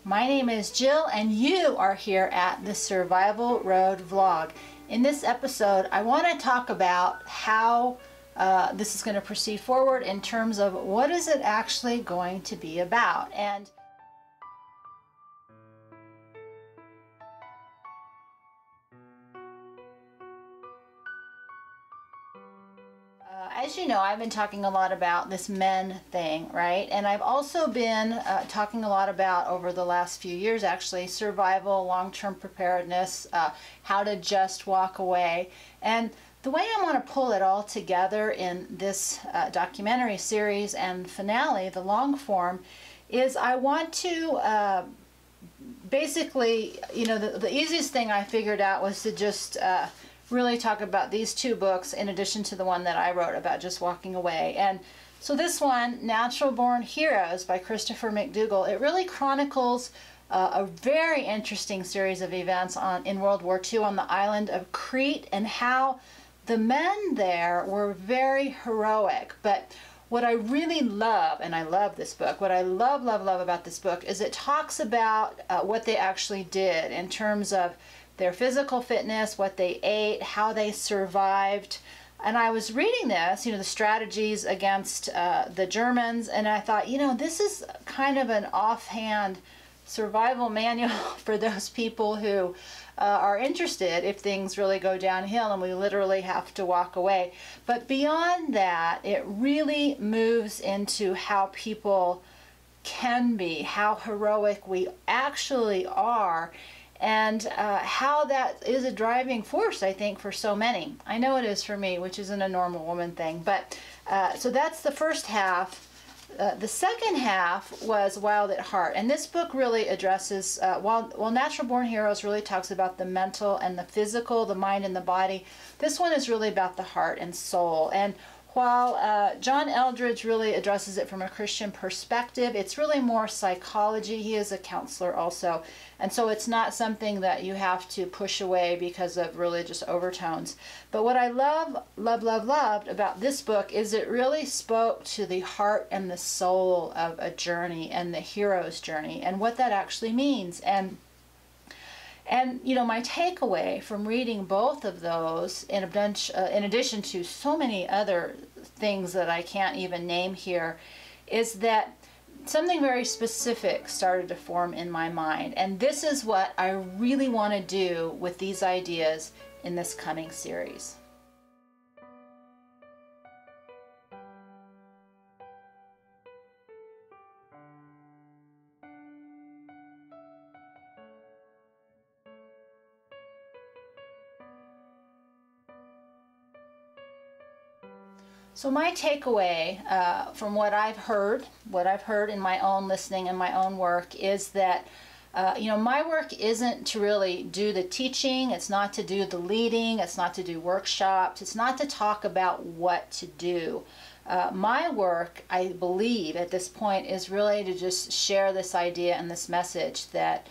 My name is Jill and you are here at the Survival Road Vlog. In this episode, I want to talk about how this is going to proceed forward in terms of what is it actually going to be about. And as you know, I've been talking a lot about this men thing, right? And I've also been talking a lot about, over the last few years actually, survival, long-term preparedness, how to just walk away. And the way I want to pull it all together in this documentary series and finale, the long form, is I want to basically, you know, the easiest thing I figured out was to just really talk about these two books in addition to the one that I wrote about just walking away. And so this one, Natural Born Heroes by Christopher McDougall, it really chronicles a very interesting series of events in World War II on the island of Crete, and how the men there were very heroic. But what I really love, and I love this book, what I love about this book is it talks about what they actually did in terms of their physical fitness, what they ate, how they survived. And I was reading this, you know, the strategies against the Germans, and I thought, you know, this is kind of an offhand survival manual for those people who are interested if things really go downhill and we literally have to walk away. But beyond that, it really moves into how people can be, how heroic we actually are, and how that is a driving force, I think, for so many. I know it is for me, which isn't a normal woman thing. But so that's the first half. The second half was Wild at Heart, and this book really addresses, while Natural Born Heroes really talks about the mental and the physical, the mind and the body, this one is really about the heart and soul. And while John Eldredge really addresses it from a Christian perspective, it's really more psychology. He is a counselor also, and so it's not something that you have to push away because of religious overtones. But what I loved about this book is it really spoke to the heart and the soul of a journey, and the hero's journey, and what that actually means. And you know, my takeaway from reading both of those, in addition to so many other things that I can't even name here, is that something very specific started to form in my mind. And this is what I really want to do with these ideas in this coming series. So my takeaway from what I've heard in my own listening and my own work, is that you know, my work isn't to really do the teaching, it's not to do the leading, it's not to do workshops, it's not to talk about what to do. My work, I believe at this point, is really to just share this idea and this message that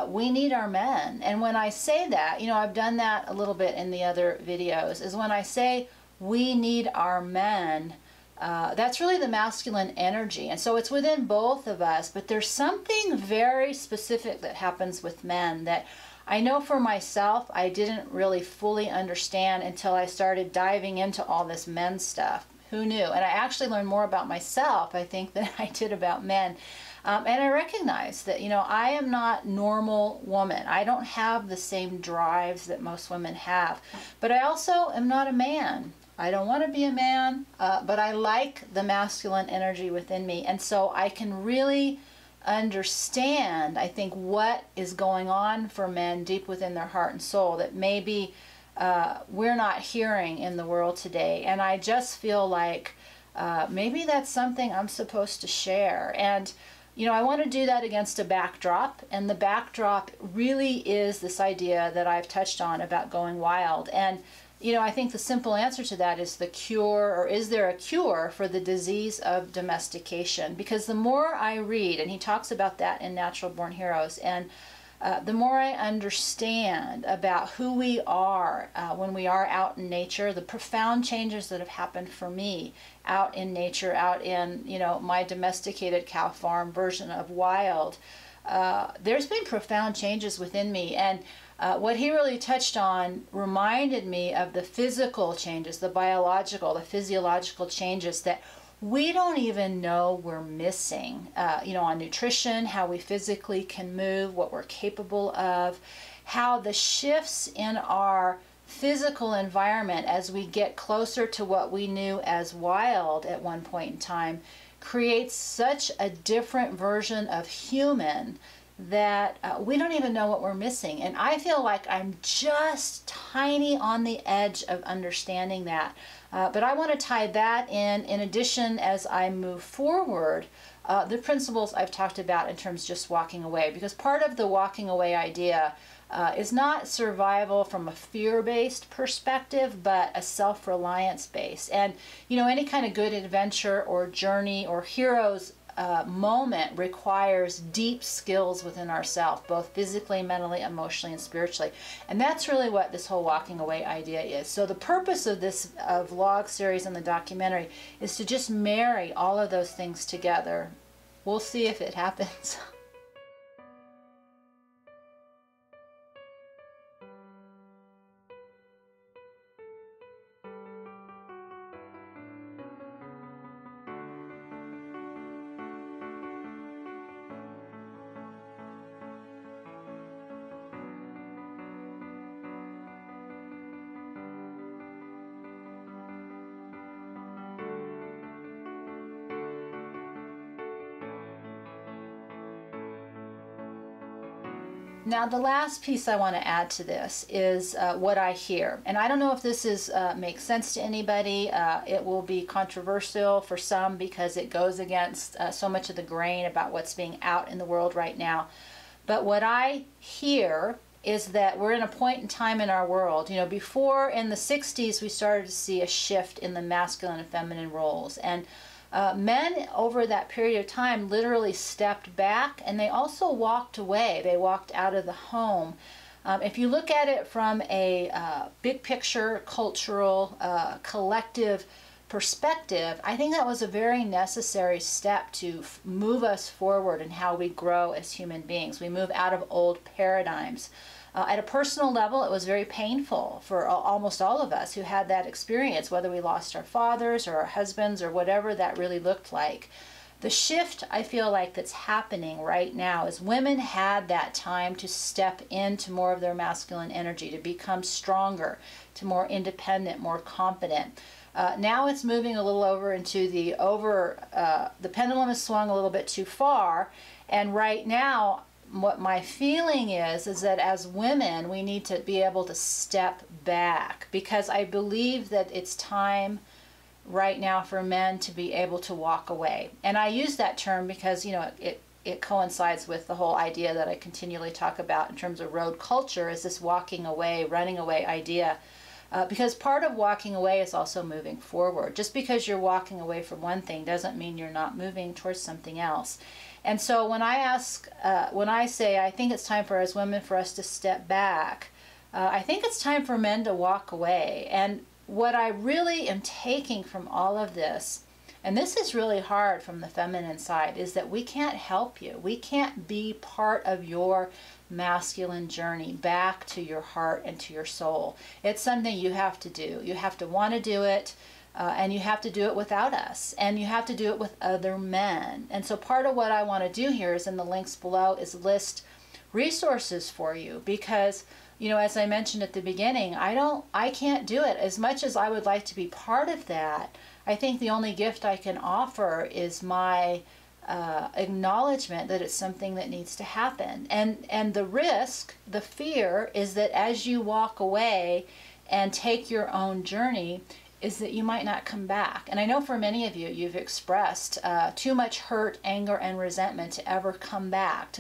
we need our men. And when I say that, you know, I've done that a little bit in the other videos, is when I say we need our men, that's really the masculine energy. And so it's within both of us, but there's something very specific that happens with men that I know for myself I didn't really fully understand until I started diving into all this men stuff. Who knew? And I actually learned more about myself, I think, than I did about men. And I recognize that, you know, I am not normal woman. I don't have the same drives that most women have. But I also am not a man. I don't want to be a man, but I like the masculine energy within me. And so I can really understand, I think, what is going on for men deep within their heart and soul that maybe we're not hearing in the world today. And I just feel like maybe that's something I'm supposed to share. And you know, I want to do that against a backdrop, and the backdrop really is this idea that I've touched on about going wild. And you know, I think the simple answer to that is the cure, or is there a cure for the disease of domestication? Because the more I read, and he talks about that in Natural Born Heroes, and the more I understand about who we are when we are out in nature, the profound changes that have happened for me out in nature, out in, you know, my domesticated cow farm version of wild, there's been profound changes within me. And what he really touched on reminded me of the physical changes, the biological, the physiological changes that we don't even know we're missing, on nutrition, how we physically can move, what we're capable of, how the shifts in our physical environment as we get closer to what we knew as wild at one point in time creates such a different version of human that we don't even know what we're missing. And I feel like I'm just tiny on the edge of understanding that. But I want to tie that in addition, as I move forward, the principles I've talked about in terms of just walking away. Because part of the walking away idea is not survival from a fear-based perspective, but a self-reliance based. And, any kind of good adventure or journey or hero's moment requires deep skills within ourselves, both physically, mentally, emotionally, and spiritually. And that's really what this whole walking away idea is. So the purpose of this vlog series and the documentary is to just marry all of those things together. We'll see if it happens. Now, the last piece I want to add to this is what I hear. And I don't know if this makes sense to anybody. It will be controversial for some because it goes against so much of the grain about what's being out in the world right now. But what I hear is that we're in a point in time in our world. Before in the 60s, we started to see a shift in the masculine and feminine roles. And men over that period of time literally stepped back, and they also walked away. They walked out of the home. If you look at it from a big picture, cultural, collective perspective, I think that was a very necessary step to move us forward in how we grow as human beings. We move out of old paradigms. At a personal level, it was very painful for almost all of us who had that experience, whether we lost our fathers or our husbands or whatever that really looked like. The shift I feel like that's happening right now is women had that time to step into more of their masculine energy, to become stronger, to more independent, more competent. Now it's moving a little over into the pendulum has swung a little bit too far, and right now what my feeling is that as women we need to be able to step back, because I believe that it's time right now for men to be able to walk away. And I use that term because it coincides with the whole idea that I continually talk about in terms of road culture, is this walking away, running away idea. Because part of walking away is also moving forward. Just because you're walking away from one thing doesn't mean you're not moving towards something else. And so when I say I think it's time for as women for us to step back, I think it's time for men to walk away. And what I really am taking from all of this, and this is really hard from the feminine side, is that we can't help you. We can't be part of your masculine journey back to your heart and to your soul. It's something you have to do. You have to want to do it. And you have to do it without us, and you have to do it with other men. And so part of what I want to do here is, in the links below, is list resources for you, because as I mentioned at the beginning, I can't do it. As much as I would like to be part of that, I think the only gift I can offer is my acknowledgement that it's something that needs to happen. And the risk, the fear, is that as you walk away and take your own journey, is that you might not come back. And I know for many of you, you've expressed too much hurt, anger, and resentment to ever come back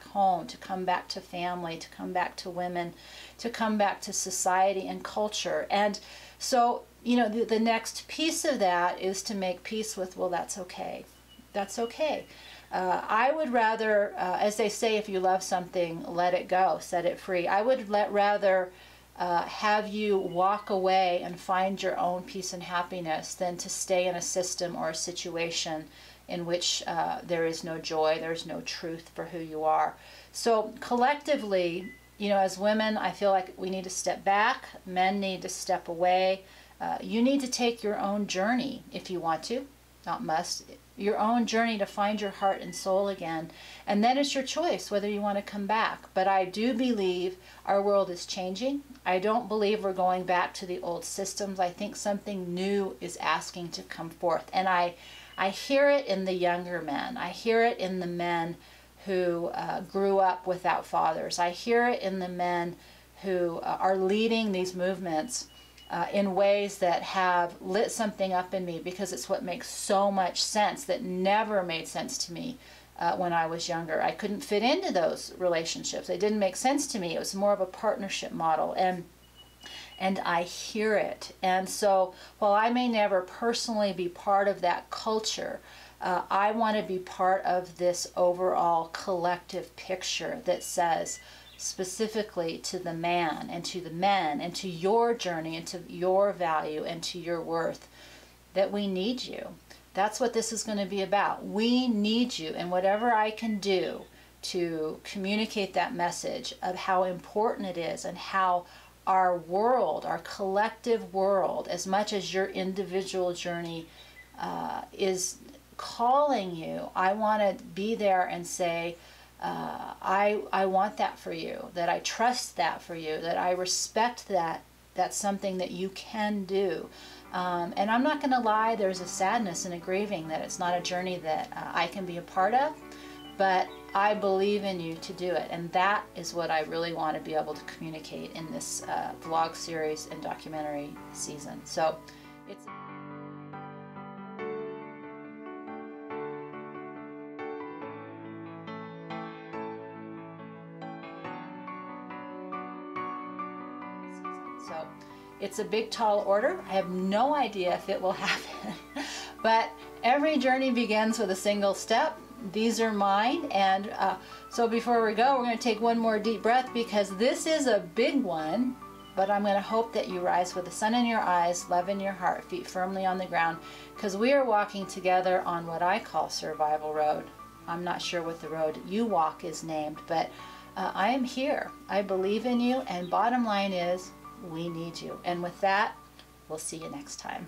home, to come back to family, to come back to women, to come back to society and culture. And so, the next piece of that is to make peace with, well, that's okay. That's okay. I would rather, as they say, if you love something, let it go, set it free. I would rather have you walk away and find your own peace and happiness than to stay in a system or a situation in which there is no joy, there's no truth for who you are. So collectively, you know, as women, I feel like we need to step back. Men need to step away. You need to take your own journey if you want to, not must, your own journey to find your heart and soul again. And then it's your choice whether you want to come back. But I do believe our world is changing. I don't believe we're going back to the old systems. I think something new is asking to come forth. And I hear it in the younger men. I hear it in the men who grew up without fathers. I hear it in the men who are leading these movements in ways that have lit something up in me, because it's what makes so much sense that never made sense to me when I was younger. I couldn't fit into those relationships. They didn't make sense to me. It was more of a partnership model, and I hear it. And so while I may never personally be part of that culture, I want to be part of this overall collective picture that says, specifically to the man and to the men and to your journey and to your value and to your worth, that we need you. That's what this is going to be about. We need you, and whatever I can do to communicate that message of how important it is, and how our world, our collective world, as much as your individual journey is calling you, I want to be there and say, I want that for you, that I trust that for you, that I respect that. That's something that you can do. And I'm not going to lie, there's a sadness and a grieving that it's not a journey that I can be a part of, but I believe in you to do it. And that is what I really want to be able to communicate in this vlog series and documentary season. So it's... So it's a big, tall order. I have no idea if it will happen, but every journey begins with a single step. These are mine. And so before we go, we're going to take one more deep breath, because this is a big one, but I'm going to hope that you rise with the sun in your eyes, love in your heart, feet firmly on the ground, because we are walking together on what I call Survival Road. I'm not sure what the road you walk is named, but I am here. I believe in you, and bottom line is, we need you. And with that, we'll see you next time.